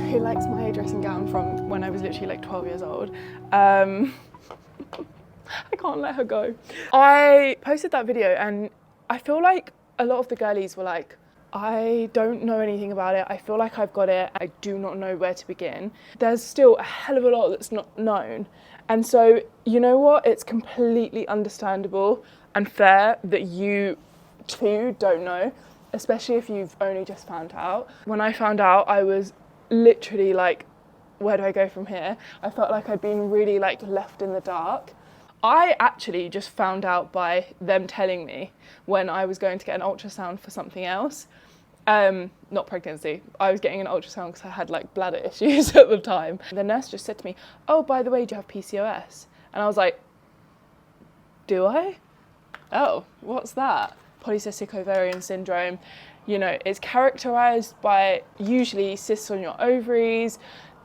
who likes my dressing gown from when I was literally like 12 years old. I can't let her go. I posted that video and I feel like a lot of the girlies were like, I don't know anything about it. I feel like I've got it. I do not know where to begin. There's still a hell of a lot that's not known. And so, you know what? It's completely understandable and fair that you too don't know, especially if you've only just found out. When I found out, I was literally like, where do I go from here? I felt like I'd been really like left in the dark. I actually just found out by them telling me when I was going to get an ultrasound for something else. Not pregnancy. I was getting an ultrasound because I had like bladder issues at the time. The nurse just said to me, oh, by the way, do you have PCOS? And I was like, do I? Oh, what's that? Polycystic ovarian syndrome. You know, it's characterised by usually cysts on your ovaries.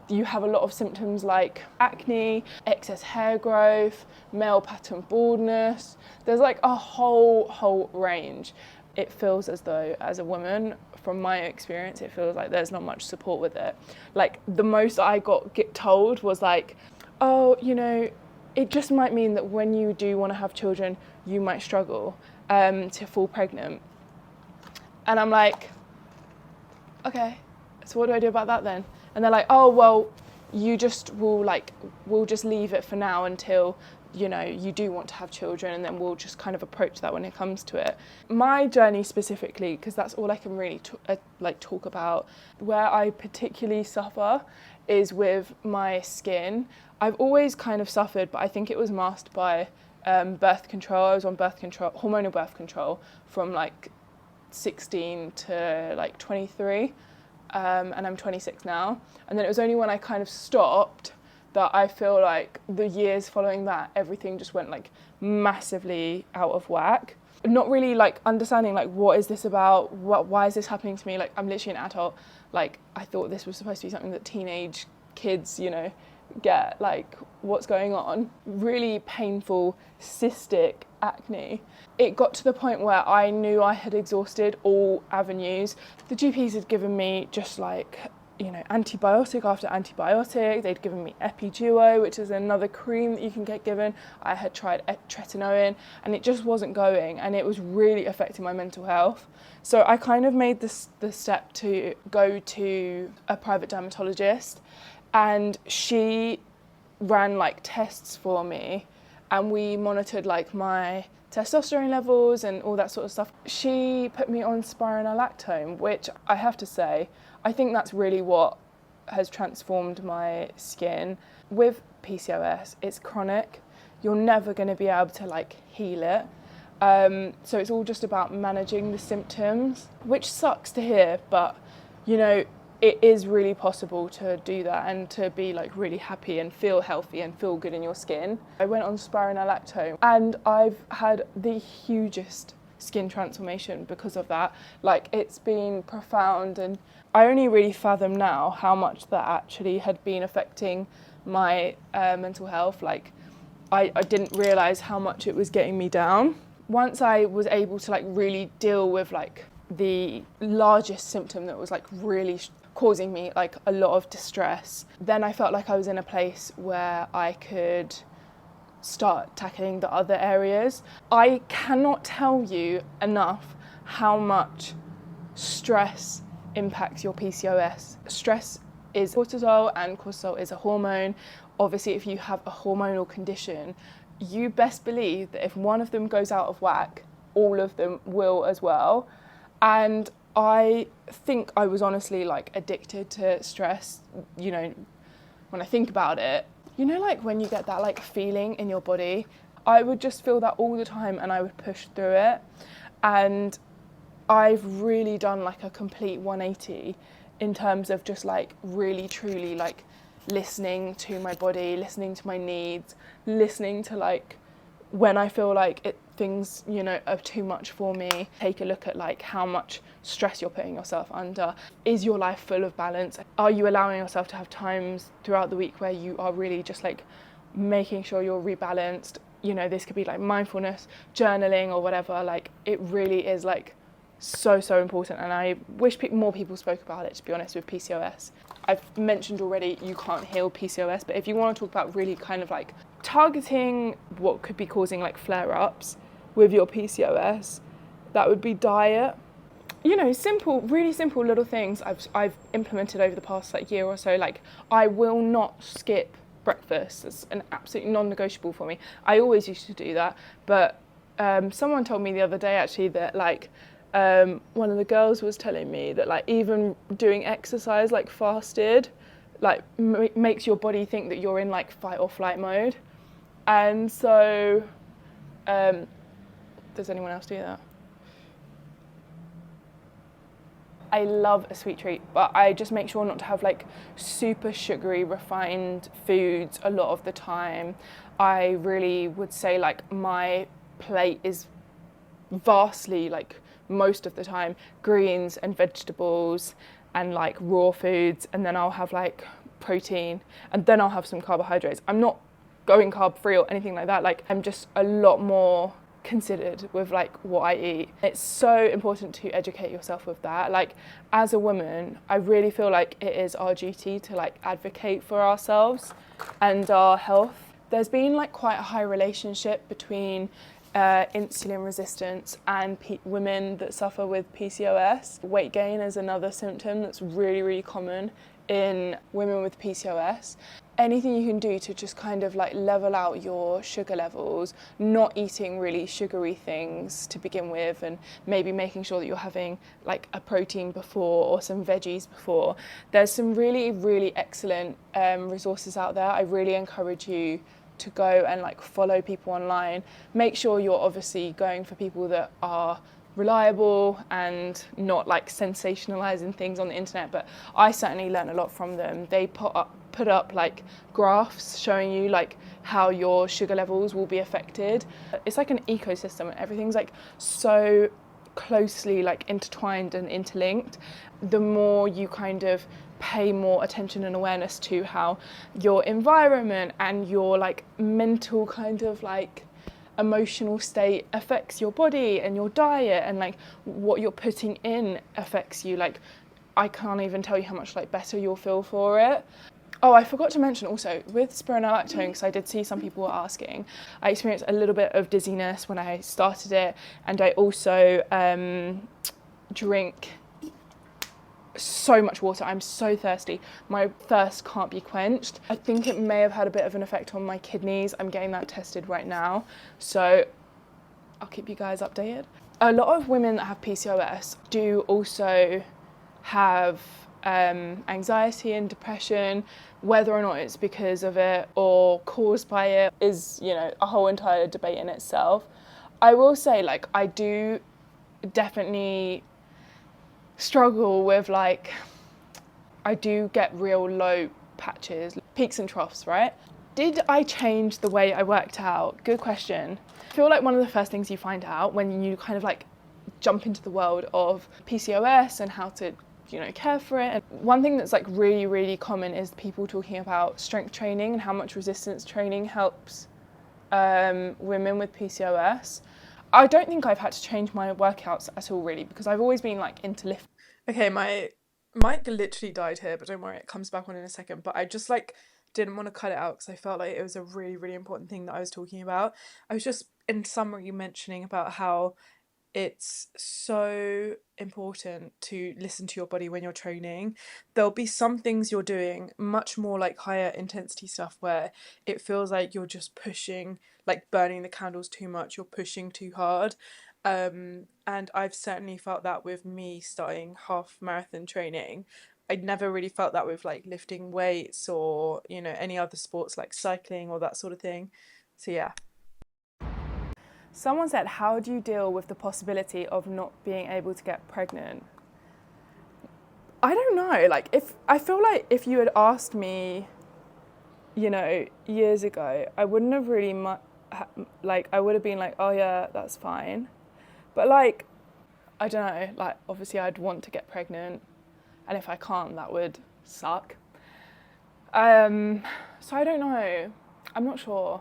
You have a lot of symptoms like acne, excess hair growth, male pattern baldness. There's like a whole range. It feels as though, as a woman, from my experience, it feels like there's not much support with it. Like the most I get told was like, oh, you know, it just might mean that when you do want to have children, you might struggle to fall pregnant. And I'm like, okay, so what do I do about that then? And they're like, oh, well, we'll just leave it for now until, you know, you do want to have children, and then we'll just kind of approach that when it comes to it. My journey specifically, because that's all I can really talk about, where I particularly suffer is with my skin. I've always kind of suffered, but I think it was masked by birth control. I was on birth control, hormonal birth control, from like 16 to like 23. And I'm 26 now. And then it was only when I kind of stopped that I feel like the years following that, everything just went like massively out of whack. Not really like understanding like, what is this about? Why is this happening to me? Like, I'm literally an adult. Like, I thought this was supposed to be something that teenage kids, you know, get. Like, what's going on? Really painful cystic acne. It got to the point where I knew I had exhausted all avenues. The GPs had given me just like, you know, antibiotic after antibiotic. They'd given me Epiduo, which is another cream that you can get given. I had tried tretinoin and it just wasn't going, and it was really affecting my mental health. So I kind of made the step to go to a private dermatologist, and she ran like tests for me, and we monitored like my testosterone levels and all that sort of stuff. She put me on spironolactone, which I have to say, I think that's really what has transformed my skin. With PCOS, it's chronic. You're never going to be able to like heal it. So it's all just about managing the symptoms, which sucks to hear, but you know, it is really possible to do that and to be like really happy and feel healthy and feel good in your skin. I went on spironolactone and I've had the hugest skin transformation because of that. Like, it's been profound, and I only really fathom now how much that actually had been affecting my mental health. Like, I didn't realise how much it was getting me down. Once I was able to like really deal with like the largest symptom that was like really causing me like a lot of distress, then I felt like I was in a place where I could start tackling the other areas. I cannot tell you enough how much stress impacts your PCOS. Stress is cortisol, and cortisol is a hormone. Obviously, if you have a hormonal condition, you best believe that if one of them goes out of whack, all of them will as well. And I think I was honestly like addicted to stress. You know, when I think about it, you know, like when you get that like feeling in your body, I would just feel that all the time and I would push through it. And I've really done like a complete 180 in terms of just like really truly like listening to my body, listening to my needs, listening to like when I feel like things, you know, are too much for me. Take a look at like how much stress you're putting yourself under. Is your life full of balance? Are you allowing yourself to have times throughout the week where you are really just like making sure you're rebalanced? You know, this could be like mindfulness, journaling or whatever. Like, it really is like so important, and I wish more people spoke about it, to be honest, with PCOS. I've mentioned already you can't heal PCOS, but if you want to talk about really kind of like targeting what could be causing like flare-ups with your PCOS, that would be diet. You know, simple, really simple little things I've implemented over the past like year or so. Like, I will not skip breakfast. It's an absolute non-negotiable for me. I always used to do that, but someone told me the other day actually that like one of the girls was telling me that like even doing exercise like fasted like makes your body think that you're in like fight or flight mode. And so does anyone else do that? I love a sweet treat, but I just make sure not to have like super sugary refined foods a lot of the time. I really would say like my plate is vastly, like most of the time, greens and vegetables and like raw foods, and then I'll have like protein, and then I'll have some carbohydrates. I'm not going carb free or anything like that. Like, I'm just a lot more considered with like what I eat. It's so important to educate yourself with that. Like, as a woman, I really feel like it is our duty to like advocate for ourselves and our health. There's been like quite a high relationship between insulin resistance and women that suffer with PCOS. Weight gain is another symptom that's really common in women with PCOS. Anything you can do to just kind of like level out your sugar levels, not eating really sugary things to begin with, and maybe making sure that you're having like a protein before or some veggies before. There's some really excellent resources out there. I really encourage you to go and like follow people online. Make sure you're obviously going for people that are reliable and not like sensationalizing things on the internet, but I certainly learned a lot from them. They put up like graphs showing you like how your sugar levels will be affected. It's like an ecosystem, and everything's like so closely like intertwined and interlinked. The more you kind of pay more attention and awareness to how your environment and your like mental kind of like emotional state affects your body and your diet, and like what you're putting in affects you, like I can't even tell you how much like better you'll feel for it. Oh, I forgot to mention also with spironolactone, because I did see some people were asking, I experienced a little bit of dizziness when I started it, and I also drink so much water. I'm so thirsty. My thirst can't be quenched. I think it may have had a bit of an effect on my kidneys. I'm getting that tested right now, so I'll keep you guys updated. A lot of women that have PCOS do also have anxiety and depression. Whether or not it's because of it or caused by it is, you know, a whole entire debate in itself. I will say, like, I do definitely struggle with, like, I do get real low patches, peaks and troughs, right? Did I change the way I worked out? Good question. I feel like one of the first things you find out when you kind of like jump into the world of PCOS and how to, you know, care for it. And one thing that's like really common is people talking about strength training and how much resistance training helps women with PCOS. I don't think I've had to change my workouts at all, really, because I've always been like into lift. Okay, my mic literally died here, but don't worry, it comes back on in a second. But I just like didn't want to cut it out because I felt like it was a really important thing that I was talking about. I was just in summary mentioning about how it's so important to listen to your body when you're training. There'll be some things you're doing, much more like higher intensity stuff, where it feels like you're just pushing, like burning the candles too much, you're pushing too hard. And I've certainly felt that with me starting half marathon training. I'd never really felt that with like lifting weights or, you know, any other sports like cycling or that sort of thing. So yeah. Someone said, how do you deal with the possibility of not being able to get pregnant? I don't know, like I feel like if you had asked me, you know, years ago, I wouldn't have really like I would have been like, oh yeah, that's fine. But like, I don't know, like obviously I'd want to get pregnant, and if I can't, that would suck. So I don't know, I'm not sure.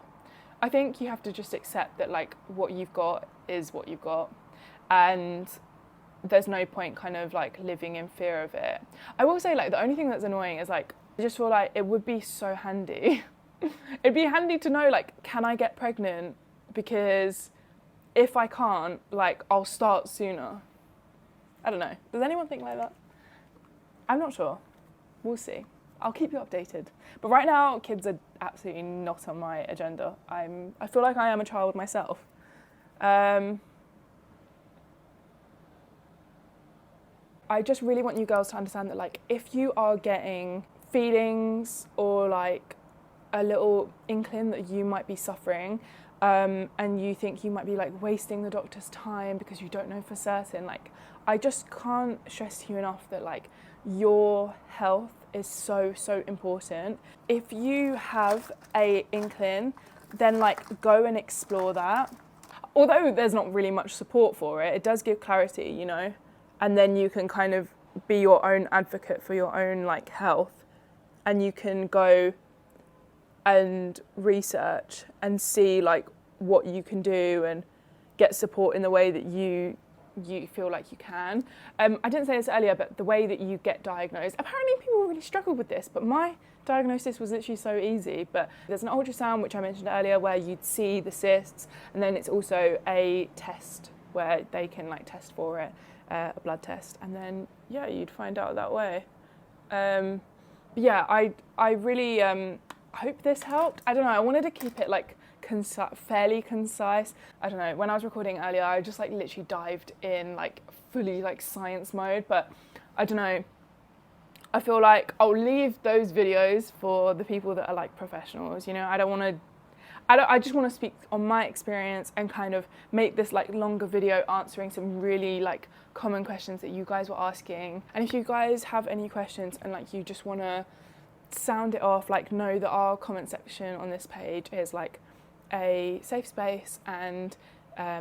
I think you have to just accept that like what you've got is what you've got, and there's no point kind of like living in fear of it. I will say, like, the only thing that's annoying is like, I just feel like it would be so handy. It'd be handy to know, like, can I get pregnant? Because if I can't, like, I'll start sooner. I don't know. Does anyone think like that? I'm not sure. We'll see. I'll keep you updated. But right now, kids are absolutely not on my agenda. I feel like I am a child myself. I just really want you girls to understand that, like, if you are getting feelings or like a little inkling that you might be suffering, and you think you might be like wasting the doctor's time because you don't know for certain, like, I just can't stress to you enough that like your health is so important. If you have a inkling, then like go and explore that. Although there's not really much support for it, it does give clarity, you know, and then you can kind of be your own advocate for your own like health, and you can go and research and see like what you can do and get support in the way that you feel like you can. I didn't say this earlier, but the way that you get diagnosed, apparently people really struggle with this, but my diagnosis was literally so easy. But there's an ultrasound, which I mentioned earlier, where you'd see the cysts, and then it's also a test where they can like test for it, a blood test, and then yeah, you'd find out that way. Yeah, I really hope this helped. I don't know, I wanted to keep it like fairly concise. I don't know, when I was recording earlier, I just like literally dived in like fully like science mode, but I don't know, I feel like I'll leave those videos for the people that are like professionals, you know. I just want to speak on my experience and kind of make this like longer video answering some really like common questions that you guys were asking. And if you guys have any questions and like you just want to sound it off, like, know that our comment section on this page is like a safe space, and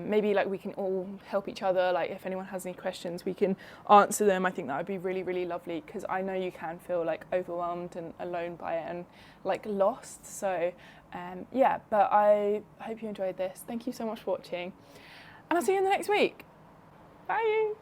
maybe like we can all help each other. Like if anyone has any questions, we can answer them. I think that would be really lovely, because I know you can feel like overwhelmed and alone by it and like lost. So yeah, but I hope you enjoyed this. Thank you so much for watching, and I'll see you in the next week. Bye.